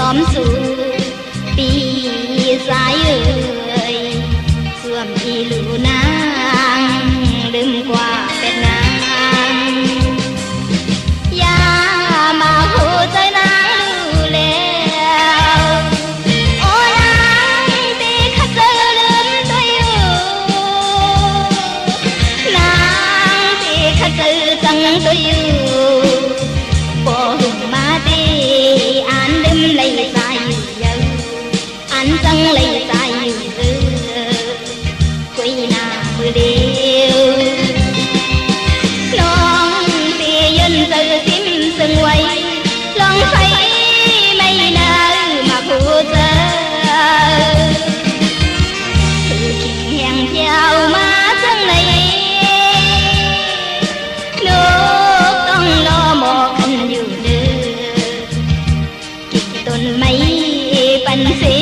อมสู่ปีสายเอ่ยสวมอีหลูนางลืมกว่าเป็ดนางอย่ามาหูใจนางดูแล้วโอ้นางตีขัดเจอลืมตัวอยู่นางตีขัดเจอจังตัวอยู่บ่หุ่มมาตีอ่านลืมเลยใจอยู่อันจังเลยใจอยู่คุยหน้ามือเดียวน้องตียืนเจอซิมซึ่งไว้ลองใส่ไม่นานมาพูดเจอคือขิงแหงเที่ยวมาจังเลยลูกต้องรอหมอกันอยู่เด้อกินต้นไม้ปันเสี